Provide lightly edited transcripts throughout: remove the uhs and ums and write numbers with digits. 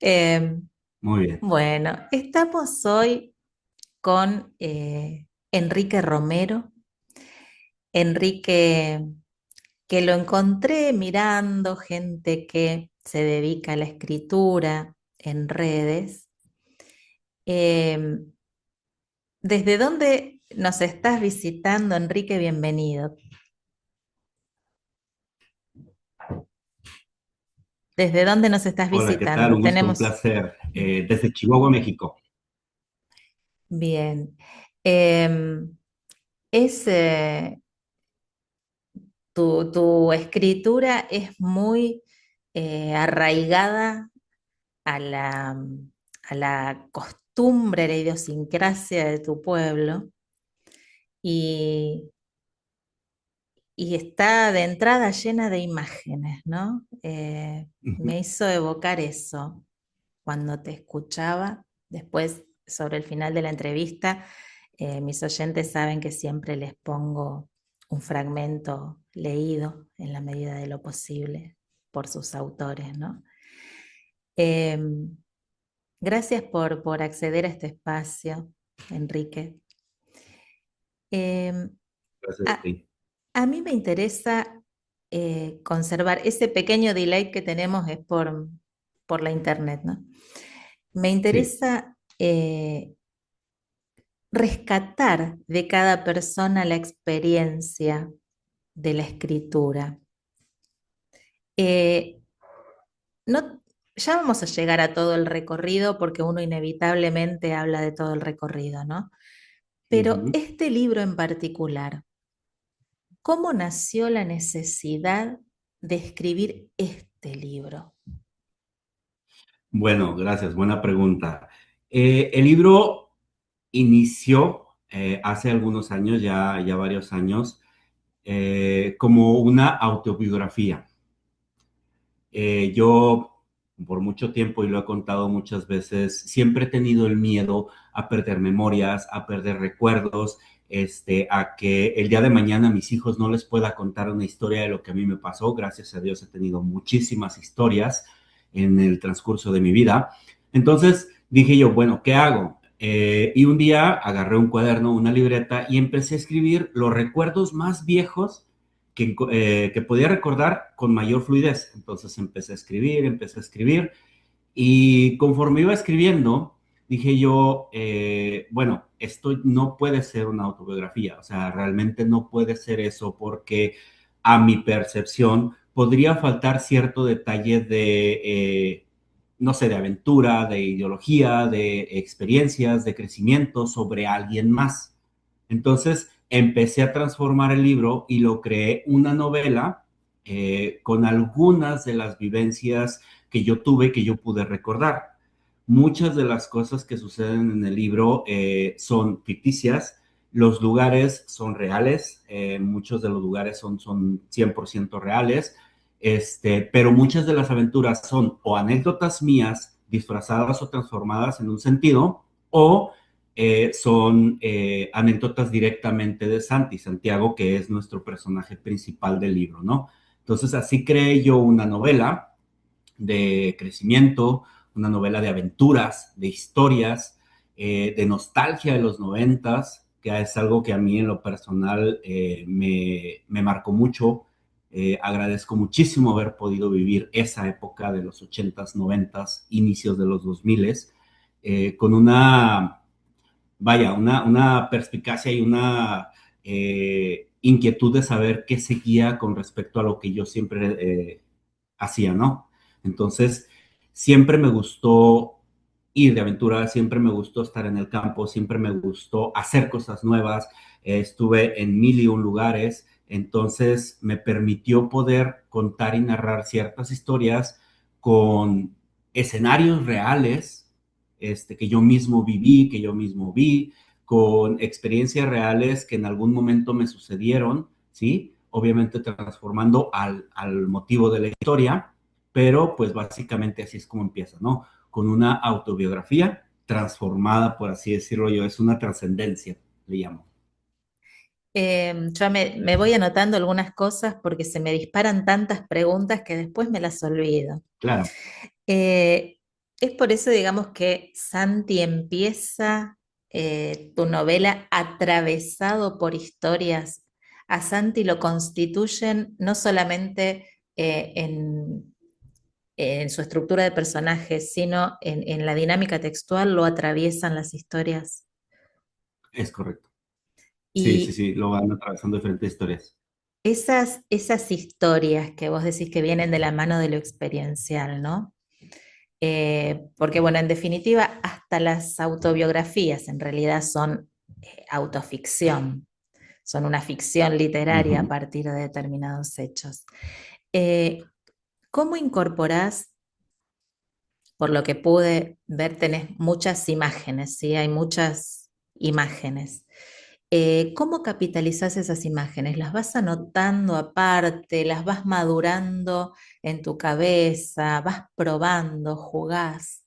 Eh, Muy bien. bueno, estamos hoy con Enrique Romero. Enrique, que lo encontré mirando gente que se dedica a la escritura en redes. Eh, ¿Desde dónde nos estás visitando, Enrique? Bienvenido. ¿Desde dónde nos estás Hola, ¿qué tal? visitando? Un gusto, un Tenemos... placer. Desde Chihuahua, México. Bien. Eh, es, tu escritura es muy arraigada a a la costumbre, a la idiosincrasia de tu pueblo y, y está de entrada llena de imágenes, ¿no? Ujú. Me hizo evocar eso cuando te escuchaba. Después, sobre el final de la entrevista, mis oyentes saben que siempre les pongo un fragmento leído en la medida de lo posible por sus autores, ¿no? Em, Gracias por acceder a este espacio, Enrique. Em, Gracias a a, ti. a mí me interesa conservar ese pequeño delay que tenemos es por la internet, ¿no? Me Sí. interesa rescatar de cada persona la experiencia de la escritura. Eh, no, ya vamos a llegar a todo el recorrido porque uno inevitablemente habla de todo el recorrido, ¿no? Pero Ujú. este libro en particular, ¿cómo nació la necesidad de escribir este libro? Bueno, gracias. Buena pregunta. El libro inició hace algunos años, ya varios años, como una autobiografía. Yo, por mucho tiempo, y lo he contado muchas veces, siempre he tenido el miedo a perder memorias, a perder recuerdos, a que el día de mañana a mis hijos no les pueda contar una historia de lo que a mí me pasó. Gracias a Dios he tenido muchísimas historias en el transcurso de mi vida. Entonces dije yo, bueno, ¿qué hago? Y un día agarré un cuaderno, una libreta y empecé a escribir los recuerdos más viejos que podía recordar con mayor fluidez. Entonces empecé a escribir y conforme iba escribiendo, dije yo, bueno, esto no puede ser una autobiografía, o sea, realmente no puede ser eso porque a mi percepción podría faltar cierto detalle no sé, de aventura, de ideología, de experiencias, de crecimiento sobre alguien más. Entonces empecé a transformar el libro y lo creé una novela con algunas de las vivencias que yo tuve, que yo pude recordar. Muchas de las cosas que suceden en el libro son ficticias, los lugares son reales, muchos de los lugares son 100% reales, pero muchas de las aventuras son o anécdotas mías disfrazadas o transformadas en un sentido, o son anécdotas directamente de Santi, Santiago, que es nuestro personaje principal del libro, ¿no? Entonces así creé yo una novela de crecimiento, una novela de aventuras, de historias, de nostalgia de los noventas, que es algo que a mí en lo personal me marcó mucho. Agradezco muchísimo haber podido vivir esa época de los ochentas, noventas, inicios de los 2000, con una perspicacia y una inquietud de saber qué seguía con respecto a lo que yo siempre hacía, ¿no? Entonces, siempre me gustó ir de aventura, siempre me gustó estar en el campo, siempre me gustó hacer cosas nuevas, estuve en mil y un lugares, entonces me permitió poder contar y narrar ciertas historias con escenarios reales, que yo mismo viví, que yo mismo vi, con experiencias reales que en algún momento me sucedieron, ¿sí? Obviamente transformando al motivo de la historia, pero pues básicamente así es como empieza, ¿no? Con una autobiografía transformada, por así decirlo yo, es una trascendencia, le llamo. Yo me voy anotando algunas cosas porque se me disparan tantas preguntas que después me las olvido. Claro. Eh, Es por eso, digamos, que Santi empieza tu novela atravesado por historias. A Santi lo constituyen no solamente en su estructura de personajes, sino en la dinámica textual, lo atraviesan las historias. Es correcto. Sí, sí, Y sí, lo van atravesando diferentes historias. esas historias que vos decís que vienen de la mano de lo experiencial, ¿no? Porque bueno, en definitiva, hasta las autobiografías en realidad son autoficción, son una ficción literaria a Ujú. partir de determinados hechos. Eh, ¿Cómo incorporás, por lo que pude ver, tenés muchas imágenes, ¿sí? Hay muchas imágenes. ¿Cómo capitalizás esas imágenes? ¿Las vas anotando aparte? ¿Las vas madurando en tu cabeza? ¿Vas probando? ¿Jugás?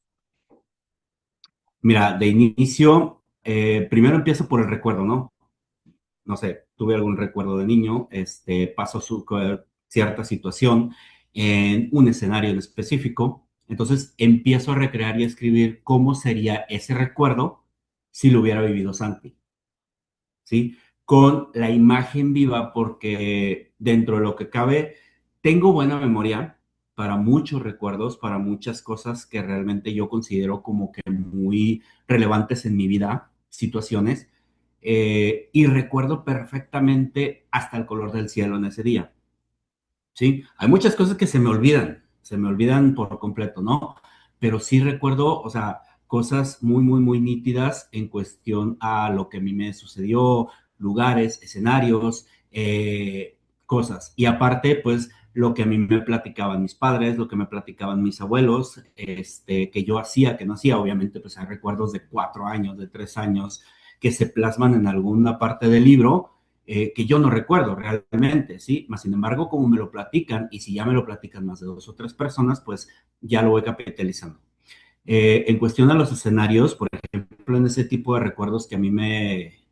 Mira, de inicio, primero empiezo por el recuerdo, ¿no? No sé, tuve algún recuerdo de niño, pasó cierta situación en un escenario en específico, entonces empiezo a recrear y a escribir cómo sería ese recuerdo si lo hubiera vivido Santi, ¿sí? Con la imagen viva, porque dentro de lo que cabe, tengo buena memoria para muchos recuerdos, para muchas cosas que realmente yo considero como que muy relevantes en mi vida, situaciones, y recuerdo perfectamente hasta el color del cielo en ese día. ¿Sí? Hay muchas cosas que se me olvidan por completo, ¿no? Pero sí recuerdo, o sea, cosas muy, muy, muy nítidas en cuestión a lo que a mí me sucedió, lugares, escenarios, cosas. Y aparte, pues, lo que a mí me platicaban mis padres, lo que me platicaban mis abuelos, que yo hacía, que no hacía, obviamente, pues hay recuerdos de 4 años, de 3 años, que se plasman en alguna parte del libro que yo no recuerdo realmente, ¿sí? Más sin embargo, como me lo platican, y si ya me lo platican más de 2 o 3 personas, pues ya lo voy capitalizando. En cuestión a los escenarios, por ejemplo, en ese tipo de recuerdos que a mí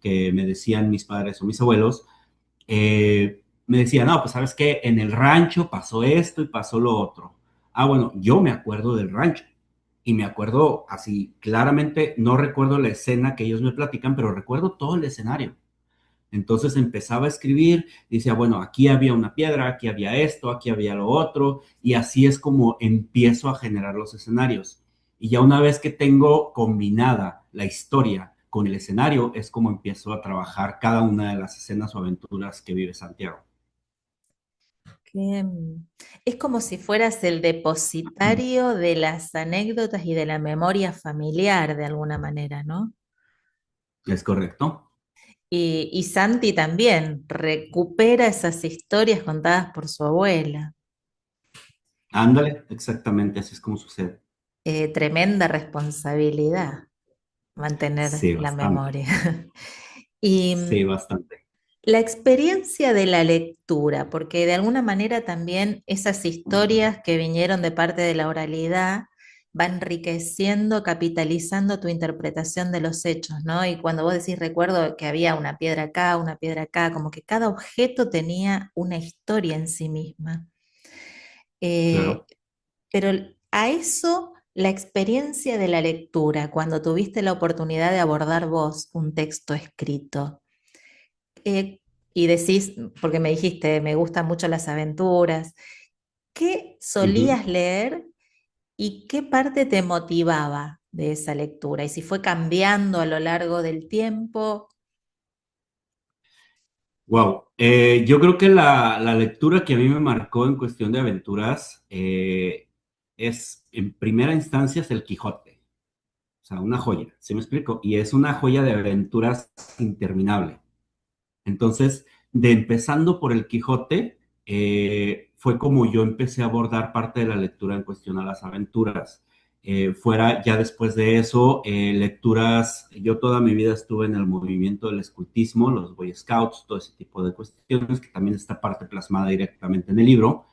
que me decían mis padres o mis abuelos, me decían, no, pues sabes que en el rancho pasó esto y pasó lo otro. Ah, bueno, yo me acuerdo del rancho y me acuerdo así claramente, no recuerdo la escena que ellos me platican, pero recuerdo todo el escenario. Entonces empezaba a escribir y decía, bueno, aquí había una piedra, aquí había esto, aquí había lo otro, y así es como empiezo a generar los escenarios. Y ya una vez que tengo combinada la historia con el escenario, es como empiezo a trabajar cada una de las escenas o aventuras que vive Santiago. Es como si fueras el depositario de las anécdotas y de la memoria familiar de alguna manera, ¿no? ¿Es correcto? Y Santi también recupera esas historias contadas por su abuela. Ándale, exactamente, así es como sucede. Tremenda responsabilidad mantener Sí, la bastante. memoria. Y Sí, bastante. la experiencia de la lectura, porque de alguna manera también esas historias que vinieron de parte de la oralidad van enriqueciendo, capitalizando tu interpretación de los hechos, ¿no? Y cuando vos decís, recuerdo que había una piedra acá, como que cada objeto tenía una historia en sí misma. Eh, Claro. pero a eso, la experiencia de la lectura, cuando tuviste la oportunidad de abordar vos un texto escrito, eh, y decís, porque me dijiste, me gustan mucho las aventuras, ¿qué Ujú. solías leer y qué parte te motivaba de esa lectura? Y si fue cambiando a lo largo del tiempo. Wow. Yo creo que la lectura que a mí me marcó en cuestión de aventuras es, en primera instancia, es el Quijote. O sea, una joya, ¿sí me explico? Y es una joya de aventuras interminable. Entonces, de empezando por el Quijote, fue como yo empecé a abordar parte de la lectura en cuestión a las aventuras. Fuera ya después de eso, lecturas, yo toda mi vida estuve en el movimiento del escultismo, los Boy Scouts, todo ese tipo de cuestiones, que también está parte plasmada directamente en el libro.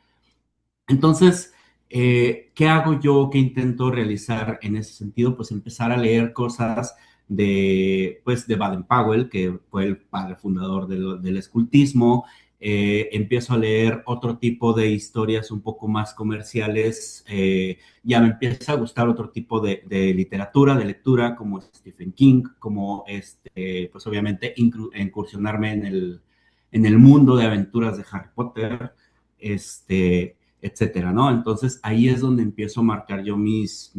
Entonces, ¿qué hago yo? ¿Qué intento realizar en ese sentido? Pues empezar a leer cosas pues, de Baden-Powell, que fue el padre fundador del escultismo, empiezo a leer otro tipo de historias un poco más comerciales, ya me empieza a gustar otro tipo de literatura, de lectura, como Stephen King, como pues obviamente incursionarme en el mundo de aventuras de Harry Potter, etcétera, ¿no? Entonces ahí es donde empiezo a marcar yo mis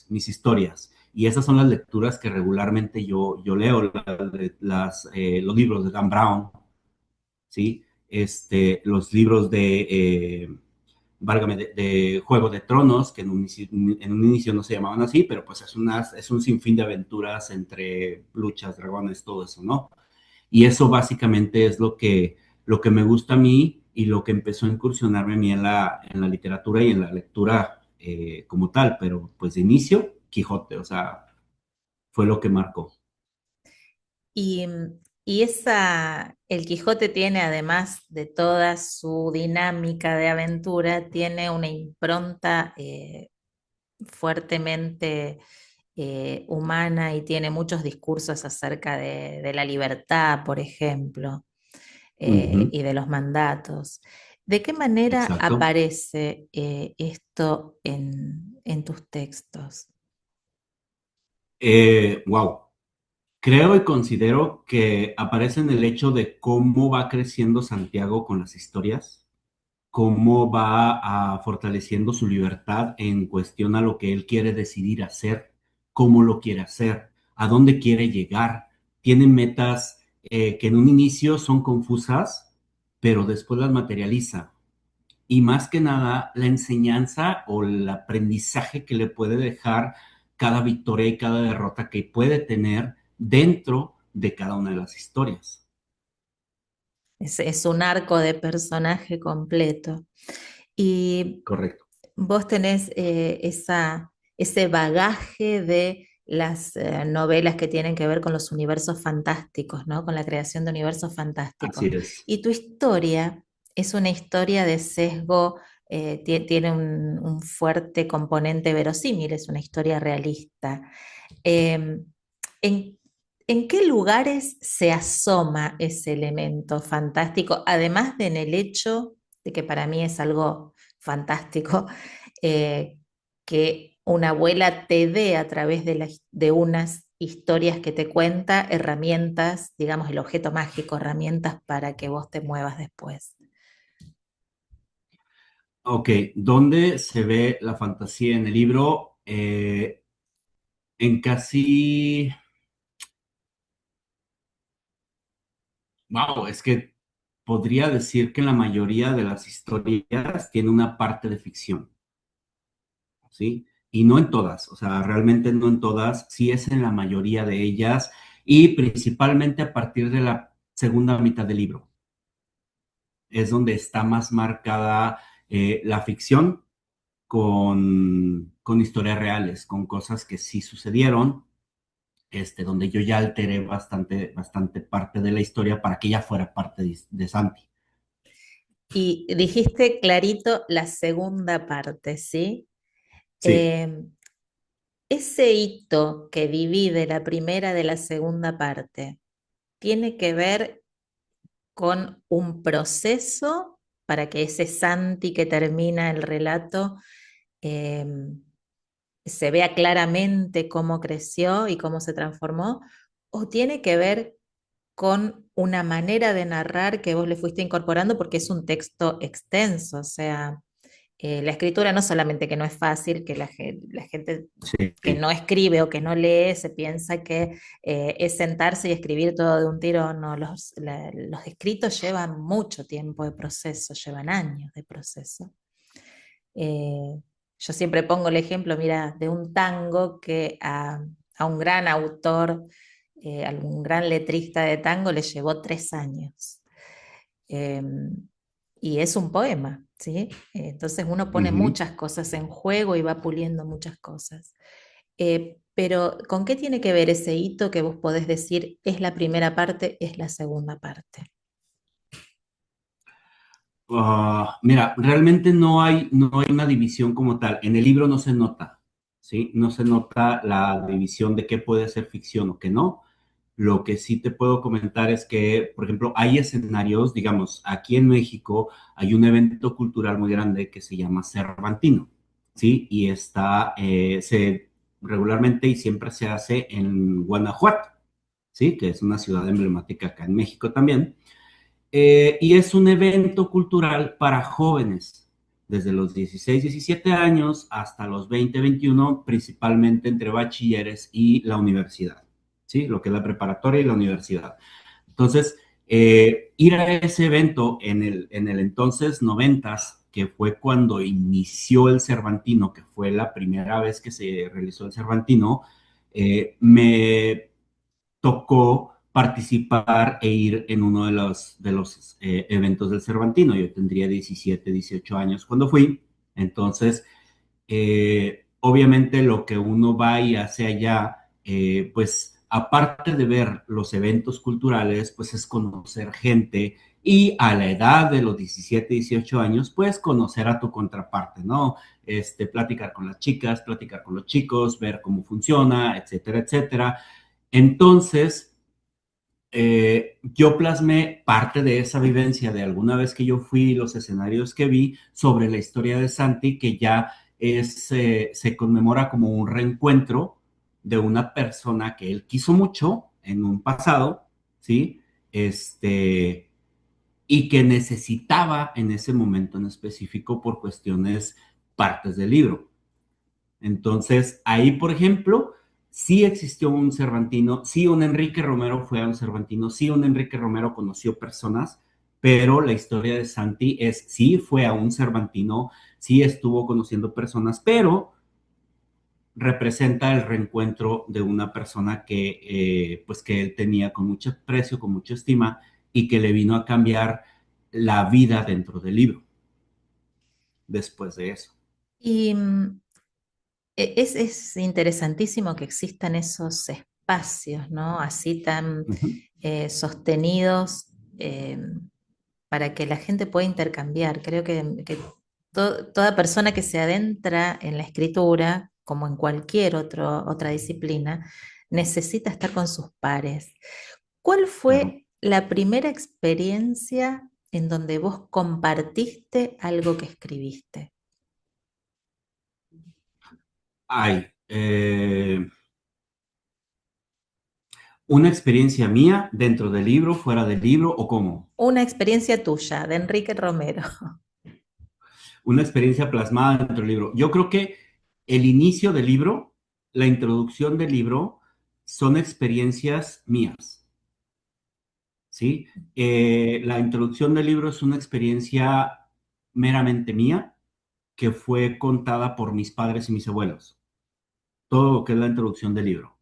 historias. Y esas son las lecturas que regularmente yo leo, los libros de Dan Brown, ¿sí? Los libros válgame, de Juego de Tronos, que en un inicio no se llamaban así, pero pues es un sinfín de aventuras entre luchas, dragones, todo eso, ¿no? Y eso básicamente es lo que me gusta a mí y lo que empezó a incursionarme a mí en la literatura y en la lectura como tal, pero pues de inicio, Quijote, o sea, fue lo que marcó. Y, y el Quijote tiene, además de toda su dinámica de aventura, tiene una impronta fuertemente humana y tiene muchos discursos acerca de la libertad, por ejemplo, Ujú, y de los mandatos. ¿De qué manera exacto. aparece esto en tus textos? Wow. Creo y considero que aparece en el hecho de cómo va creciendo Santiago con las historias, cómo va fortaleciendo su libertad en cuestión a lo que él quiere decidir hacer, cómo lo quiere hacer, a dónde quiere llegar. Tiene metas que en un inicio son confusas, pero después las materializa. Y más que nada, la enseñanza o el aprendizaje que le puede dejar cada victoria y cada derrota que puede tener dentro de cada una de las historias. Es un arco de personaje completo. Y Correcto. vos tenés ese bagaje de las novelas que tienen que ver con los universos fantásticos, ¿no? Con la creación de universos Así fantásticos. es. Y tu historia es una historia de sesgo, tiene un fuerte componente verosímil, es una historia realista. Eh, ¿en, en qué lugares se asoma ese elemento fantástico? Además de en el hecho de que para mí es algo fantástico, eh, que una abuela te dé a través de unas historias que te cuenta herramientas, digamos, el objeto mágico, herramientas para que vos te muevas después. Ok, ¿dónde se ve la fantasía en el libro? En casi, wow, es que podría decir que en la mayoría de las historias tiene una parte de ficción, ¿sí? Y no en todas, o sea, realmente no en todas, sí es en la mayoría de ellas y principalmente a partir de la segunda mitad del libro, es donde está más marcada la ficción con historias reales, con cosas que sí sucedieron, donde yo ya alteré bastante parte de la historia para que ella fuera parte de Santi. Y dijiste clarito la segunda parte, ¿sí? Sí, Eh, Ese hito que divide la primera de la segunda parte tiene que ver con un proceso para que ese Santi que termina el relato eh, se vea claramente cómo creció y cómo se transformó, o tiene que ver con una manera de narrar que vos le fuiste incorporando porque es un texto extenso, o sea, la escritura no solamente que no es fácil, que la gente que sí, no escribe o que no lee se piensa que es sentarse y escribir todo de un tirón. No, los escritos llevan mucho tiempo de proceso, llevan años de proceso. Eh, yo siempre pongo el ejemplo, mira, de un tango que a un gran autor, a un gran letrista de tango le llevó 3 años. Eh, y es un poema, ¿sí? Entonces uno pone ujú. muchas cosas en juego y va puliendo muchas cosas. Pero ¿con qué tiene que ver ese hito que vos podés decir es la primera parte, es la segunda parte? Mira, realmente no hay una división como tal. En el libro no se nota, ¿sí? No se nota la división de qué puede ser ficción o qué no. Lo que sí te puedo comentar es que, por ejemplo, hay escenarios, digamos, aquí en México hay un evento cultural muy grande que se llama Cervantino, ¿sí? Y regularmente y siempre se hace en Guanajuato, ¿sí? Que es una ciudad emblemática acá en México también. Y es un evento cultural para jóvenes, desde los 16, 17 años hasta los 20, 21, principalmente entre bachilleres y la universidad, ¿sí? Lo que es la preparatoria y la universidad. Entonces, ir a ese evento en el entonces noventas, que fue cuando inició el Cervantino, que fue la primera vez que se realizó el Cervantino, me tocó participar e ir en uno de los eventos del Cervantino. Yo tendría 17, 18 años cuando fui. Entonces, obviamente lo que uno va y hace allá, pues aparte de ver los eventos culturales, pues es conocer gente y a la edad de los 17, 18 años, pues conocer a tu contraparte, ¿no? Platicar con las chicas, platicar con los chicos, ver cómo funciona, etcétera, etcétera. Entonces, yo plasmé parte de esa vivencia de alguna vez que yo fui, los escenarios que vi sobre la historia de Santi, que ya se conmemora como un reencuentro de una persona que él quiso mucho en un pasado, ¿sí? Este, y que necesitaba en ese momento en específico por cuestiones partes del libro. Entonces, ahí, por ejemplo, sí existió un Cervantino, sí un Enrique Romero fue a un Cervantino, sí un Enrique Romero conoció personas, pero la historia de Santi es, sí fue a un Cervantino, sí estuvo conociendo personas, pero representa el reencuentro de una persona pues que él tenía con mucho aprecio, con mucha estima y que le vino a cambiar la vida dentro del libro después de eso. Y es interesantísimo que existan esos espacios, ¿no? Así tan Uh -huh. sostenidos, eh, para que la gente pueda intercambiar. Creo que toda persona que se adentra en la escritura, como en cualquier otra disciplina, necesita estar con sus pares. ¿Cuál Claro. fue la primera experiencia en donde vos compartiste algo que escribiste? Hay una experiencia mía dentro del libro, fuera del libro o cómo. Una experiencia tuya, de Enrique Romero. Una experiencia plasmada dentro del libro. Yo creo que el inicio del libro, la introducción del libro, son experiencias mías, ¿sí? La introducción del libro es una experiencia meramente mía que fue contada por mis padres y mis abuelos. Todo lo que es la introducción del libro.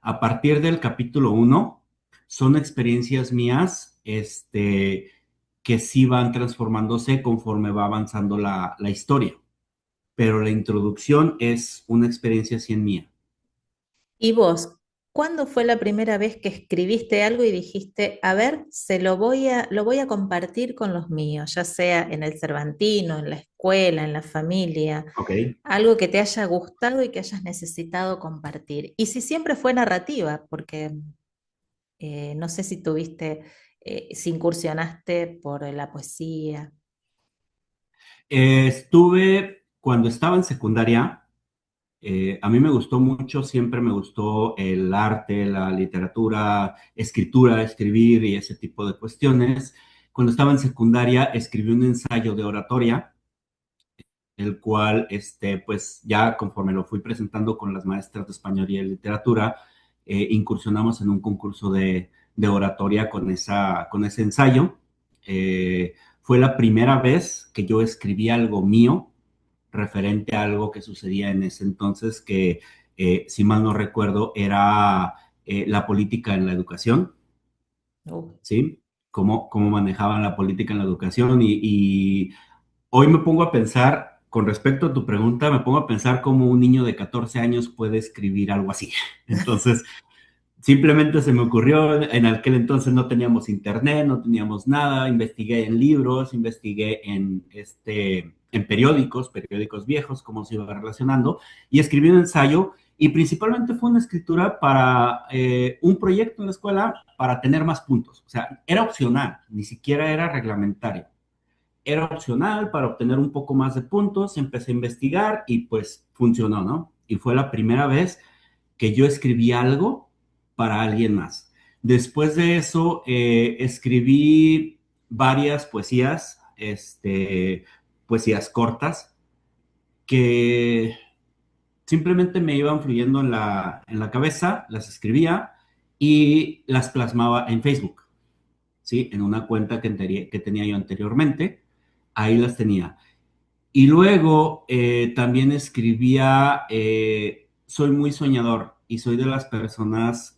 A partir del capítulo uno son experiencias mías, que sí van transformándose conforme va avanzando la historia, pero la introducción es una experiencia 100 mía. ¿Y vos, cuándo fue la primera vez que escribiste algo y dijiste, a ver, lo voy a compartir con los míos, ya sea en el Cervantino, en la escuela, en la familia, Ok. algo que te haya gustado y que hayas necesitado compartir? Y si siempre fue narrativa, porque no sé si tuviste, si incursionaste por la poesía. Cuando estaba en secundaria, a mí me gustó mucho, siempre me gustó el arte, la literatura, escritura, escribir y ese tipo de cuestiones. Cuando estaba en secundaria, escribí un ensayo de oratoria, el cual, pues ya conforme lo fui presentando con las maestras de español y de literatura, incursionamos en un concurso de oratoria con ese ensayo. Fue la primera vez que yo escribí algo mío referente a algo que sucedía en ese entonces, que si mal no recuerdo era la política en la educación, Uh, ¿sí? Cómo manejaban la política en la educación y hoy me pongo a pensar, con respecto a tu pregunta, me pongo a pensar cómo un niño de 14 años puede escribir algo así. Entonces, simplemente se me ocurrió, en aquel entonces no teníamos internet, no teníamos nada, investigué en libros, investigué en periódicos viejos, cómo se iba relacionando, y escribí un ensayo Y principalmente fue una escritura para un proyecto en la escuela para tener más puntos. O sea, era opcional, ni siquiera era reglamentario. Era opcional para obtener un poco más de puntos. Empecé a investigar y pues funcionó, ¿no? Y fue la primera vez que yo escribí algo para alguien más. Después de eso, escribí varias poesías, poesías cortas, que simplemente me iban fluyendo en la cabeza, las escribía y las plasmaba en Facebook, ¿sí? En una cuenta que tenía yo anteriormente, ahí las tenía. Y luego también escribía, soy muy soñador y soy de las personas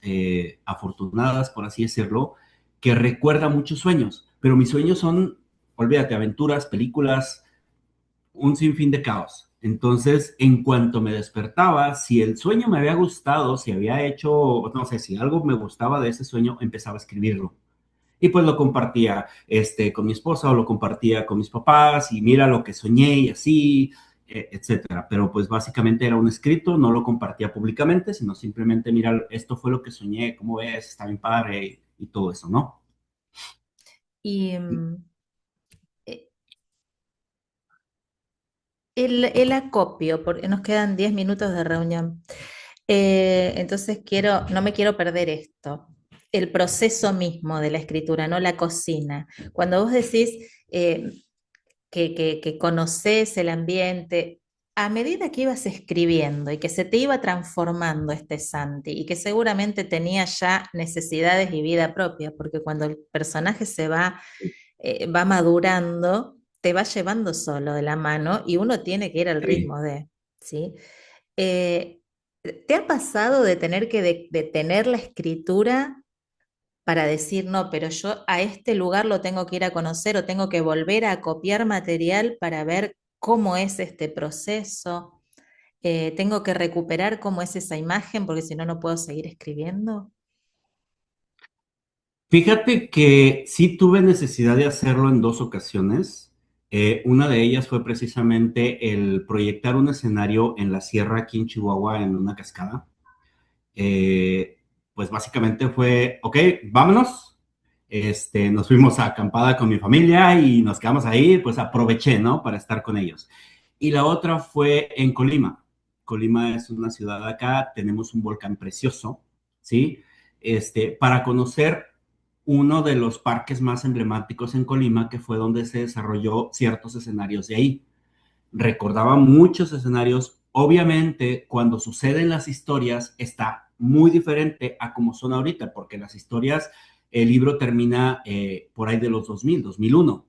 afortunadas, por así decirlo, que recuerda muchos sueños, pero mis sueños son, olvídate, aventuras, películas, un sinfín de caos. Entonces, en cuanto me despertaba, si el sueño me había gustado, si había hecho, no sé, si algo me gustaba de ese sueño, empezaba a escribirlo. Y pues lo compartía con mi esposa o lo compartía con mis papás y mira lo que soñé y así, etcétera. Pero pues básicamente era un escrito, no lo compartía públicamente, sino simplemente mira, esto fue lo que soñé, ¿cómo ves? Está bien padre y todo eso, ¿no? Y eh, el acopio, porque nos quedan 10 minutos de reunión. Entonces no me quiero perder esto. El proceso mismo de la escritura, no la cocina. Cuando vos decís que conoces el ambiente, a medida que ibas escribiendo y que se te iba transformando este Santi y que seguramente tenía ya necesidades y vida propia, porque cuando el personaje va madurando, te va llevando solo de la mano y uno tiene que ir al Sí. ritmo de, ¿sí? Eh, ¿Te ha pasado de tener que detener la escritura para decir, no, pero yo a este lugar lo tengo que ir a conocer o tengo que volver a copiar material para ver cómo es este proceso? ¿Tengo que recuperar cómo es esa imagen porque si no, no puedo seguir escribiendo? Fíjate que sí tuve necesidad de hacerlo en dos ocasiones. Una de ellas fue precisamente el proyectar un escenario en la sierra aquí en Chihuahua, en una cascada. eh, pues básicamente fue, ok, vámonos. Nos fuimos a acampada con mi familia y nos quedamos ahí, pues aproveché, ¿no? Para estar con ellos. Y la otra fue en Colima. Colima es una ciudad acá, tenemos un volcán precioso, ¿sí? Para conocer uno de los parques más emblemáticos en Colima, que fue donde se desarrolló ciertos escenarios de ahí. Recordaba muchos escenarios. Obviamente, cuando suceden las historias, está muy diferente a como son ahorita, porque las historias, el libro termina por ahí de los 2001,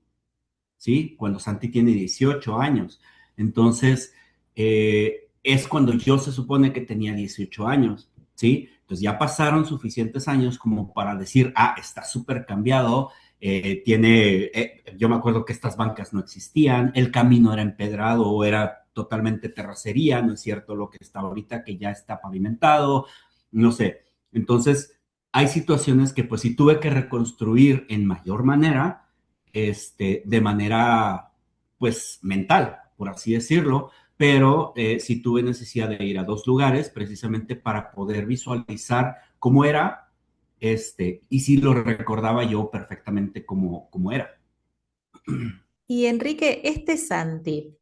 ¿sí? Cuando Santi tiene 18 años. Entonces, es cuando yo se supone que tenía 18 años, ¿sí? Entonces ya pasaron suficientes años como para decir, ah, está súper cambiado, yo me acuerdo que estas bancas no existían, el camino era empedrado o era totalmente terracería, no es cierto lo que está ahorita, que ya está pavimentado, no sé. Entonces, hay situaciones que pues sí tuve que reconstruir en mayor manera, de manera, pues, mental, por así decirlo, pero sí tuve necesidad de ir a dos lugares precisamente para poder visualizar cómo era, y sí lo recordaba yo perfectamente como era. Y Enrique, este Santi,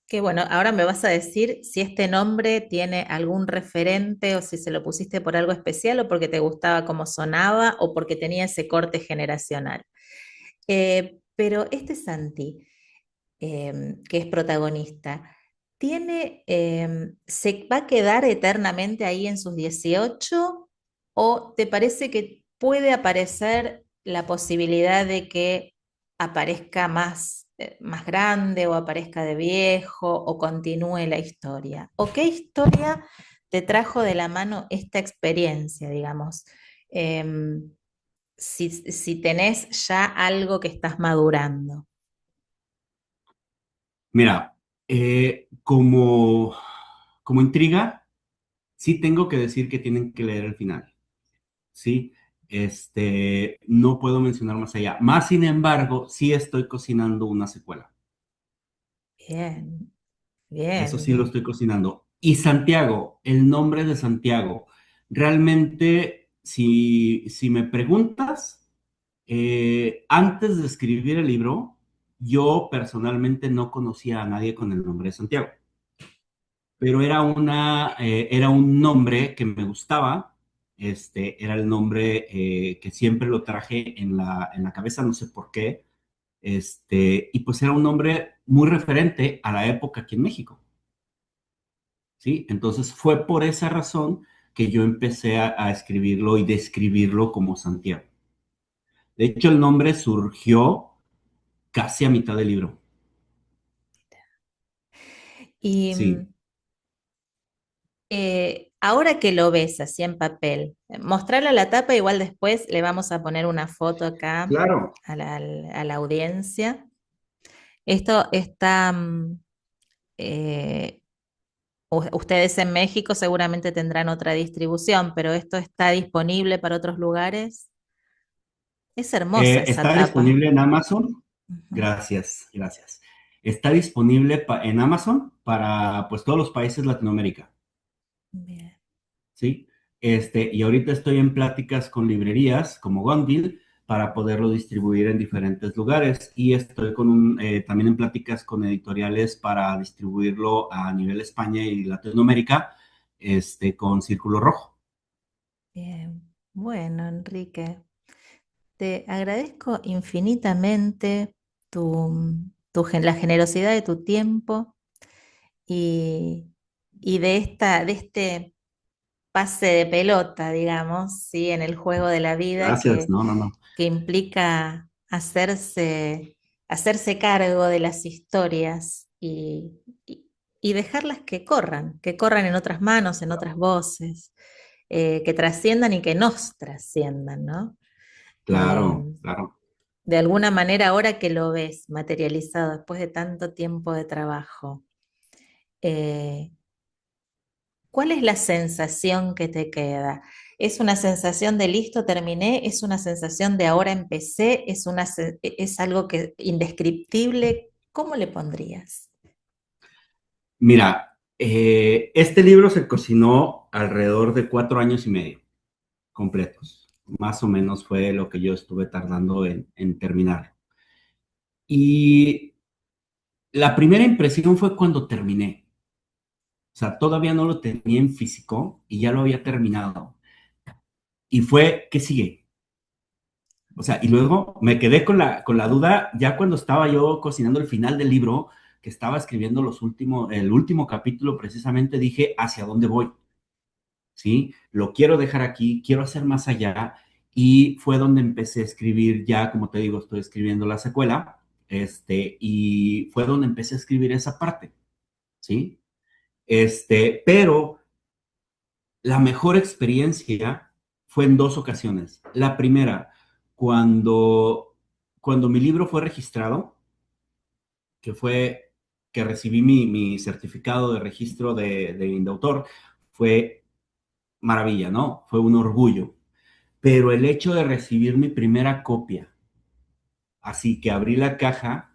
que bueno, ahora me vas a decir si este nombre tiene algún referente o si se lo pusiste por algo especial o porque te gustaba cómo sonaba o porque tenía ese corte generacional. Pero este Santi, que es protagonista, ¿se va a quedar eternamente ahí en sus 18 o te parece que puede aparecer la posibilidad de que aparezca más grande o aparezca de viejo o continúe la historia? ¿O qué historia te trajo de la mano esta experiencia, digamos? Em, si tenés ya algo que estás madurando. Mira, como intriga, sí tengo que decir que tienen que leer el final. ¿Sí? No puedo mencionar más allá. Más sin embargo, sí estoy cocinando una secuela. Bien, Eso bien, sí lo bien. estoy cocinando. Y Santiago, el nombre de Santiago, realmente, si me preguntas, antes de escribir el libro, yo personalmente no conocía a nadie con el nombre de Santiago, pero era un nombre que me gustaba, era el nombre que siempre lo traje en la cabeza, no sé por qué, y pues era un nombre muy referente a la época aquí en México, ¿sí? Entonces fue por esa razón que yo empecé a escribirlo y describirlo como Santiago. De hecho, el nombre surgió casi a mitad del libro, Y sí, ahora que lo ves así en papel, mostrarle la tapa, igual después le vamos a poner una foto acá claro. a la audiencia. Esto está, eh, ustedes en México seguramente tendrán otra distribución, pero esto está disponible para otros lugares. Es hermosa esa Está tapa. disponible en Amazon. Ujú. Gracias, gracias. Está disponible en Amazon para pues todos los países de Latinoamérica, Bien, ¿sí? Y ahorita estoy en pláticas con librerías como Gonville para poderlo distribuir en diferentes lugares y estoy también en pláticas con editoriales para distribuirlo a nivel España y Latinoamérica, con Círculo Rojo. bien. Bueno, Enrique, te agradezco infinitamente la generosidad de tu tiempo y, y de este pase de pelota, digamos, ¿sí? En el juego de la vida Gracias, no, no, no, que implica hacerse cargo de las historias y dejarlas que corran en otras manos, en otras voces, que trasciendan y que nos trasciendan, ¿no? Eh, claro, claro. de alguna manera, ahora que lo ves materializado después de tanto tiempo de trabajo, eh, ¿cuál es la sensación que te queda? ¿Es una sensación de listo, terminé? ¿Es una sensación de ahora empecé? ¿Es algo que indescriptible? ¿Cómo le pondrías? Mira, este libro se cocinó alrededor de 4 años y medio completos. Más o menos fue lo que yo estuve tardando en terminar. Y la primera impresión fue cuando terminé. O sea, todavía no lo tenía en físico y ya lo había terminado. Y fue, ¿qué sigue? O sea, y luego me quedé con la duda ya cuando estaba yo cocinando el final del libro, que estaba escribiendo el último capítulo, precisamente dije, ¿hacia dónde voy? ¿Sí? Lo quiero dejar aquí, quiero hacer más allá. Y fue donde empecé a escribir, ya como te digo, estoy escribiendo la secuela, y fue donde empecé a escribir esa parte, ¿sí? Pero la mejor experiencia fue en dos ocasiones. La primera, cuando, cuando mi libro fue registrado, que fue que recibí mi certificado de registro de indautor, fue maravilla, ¿no? Fue un orgullo. Pero el hecho de recibir mi primera copia, así que abrí la caja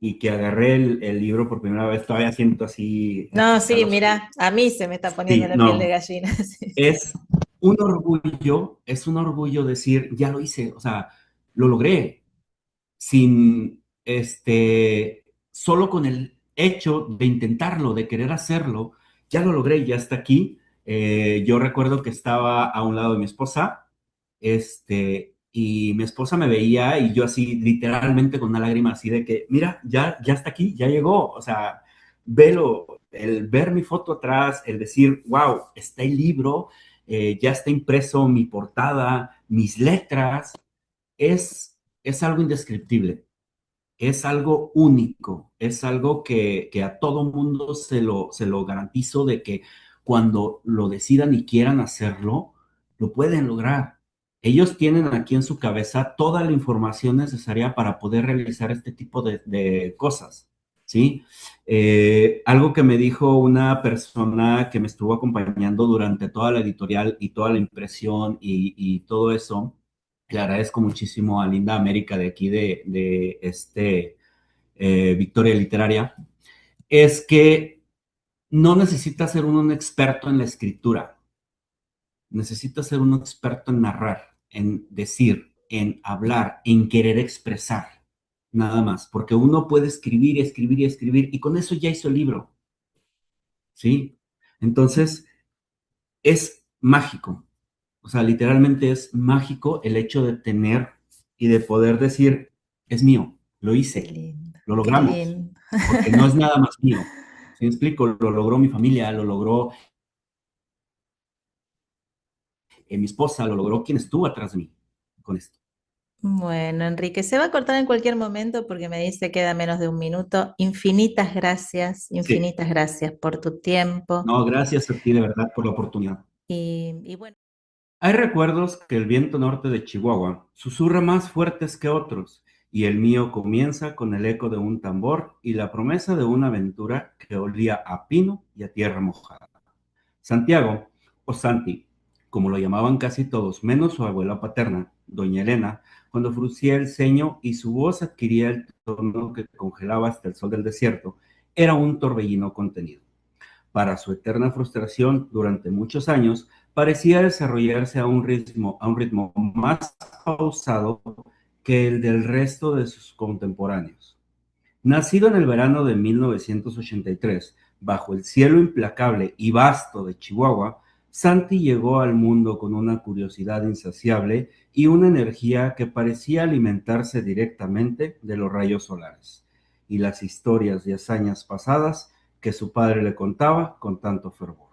y que agarré el libro por primera vez, todavía siento así No, sí, escalofrío. mira, a mí se me está poniendo Sí, la piel de no, gallina. Sí. es es un orgullo decir, ya lo hice, o sea, lo logré, sin, solo con el hecho de intentarlo, de querer hacerlo, ya lo logré, ya está aquí. Yo recuerdo que estaba a un lado de mi esposa, y mi esposa me veía y yo así, literalmente con una lágrima así de que, mira, ya está aquí, ya llegó, o sea, velo, el ver mi foto atrás, el decir, wow, está el libro, ya está impreso mi portada, mis letras, es algo indescriptible, es algo único, es algo que a todo mundo se lo garantizo de que cuando lo decidan y quieran hacerlo, lo pueden lograr. Ellos tienen aquí en su cabeza toda la información necesaria para poder realizar este tipo de cosas, ¿sí? Algo que me dijo una persona que me estuvo acompañando durante toda la editorial y toda la impresión y todo eso, le agradezco muchísimo a Linda América de aquí Victoria Literaria, es que No necesitas ser un experto en la escritura, necesitas ser un experto en narrar, en decir, en hablar, en querer expresar, nada más, porque uno puede escribir y escribir y escribir y con eso ya hizo el libro, ¿sí? Entonces, es mágico, o sea, literalmente es mágico el hecho de tener y de poder decir, es mío, lo Qué hice, lindo, lo qué logramos, lindo. porque no es nada más mío. ¿Sí me explico? Lo logró mi familia, lo logró mi esposa, lo logró quien estuvo atrás de mí con esto. Bueno, Enrique, se va a cortar en cualquier momento porque me dice queda menos de un minuto. Sí, Infinitas gracias por tu tiempo. no, gracias a ti de verdad por la oportunidad. Y bueno, Hay recuerdos que el viento norte de Chihuahua susurra más fuertes que otros, y el mío comienza con el eco de un tambor y la promesa de una aventura que olía a pino y a tierra mojada. Santiago, o Santi, como lo llamaban casi todos, menos su abuela paterna, doña Elena, cuando fruncía el ceño y su voz adquiría el tono que congelaba hasta el sol del desierto, era un torbellino contenido. Para su eterna frustración, durante muchos años, parecía desarrollarse a un ritmo más pausado que el del resto de sus contemporáneos. Nacido en el verano de 1983, bajo el cielo implacable y vasto de Chihuahua, Santi llegó al mundo con una curiosidad insaciable y una energía que parecía alimentarse directamente de los rayos solares y las historias y hazañas pasadas que su padre le contaba con tanto fervor.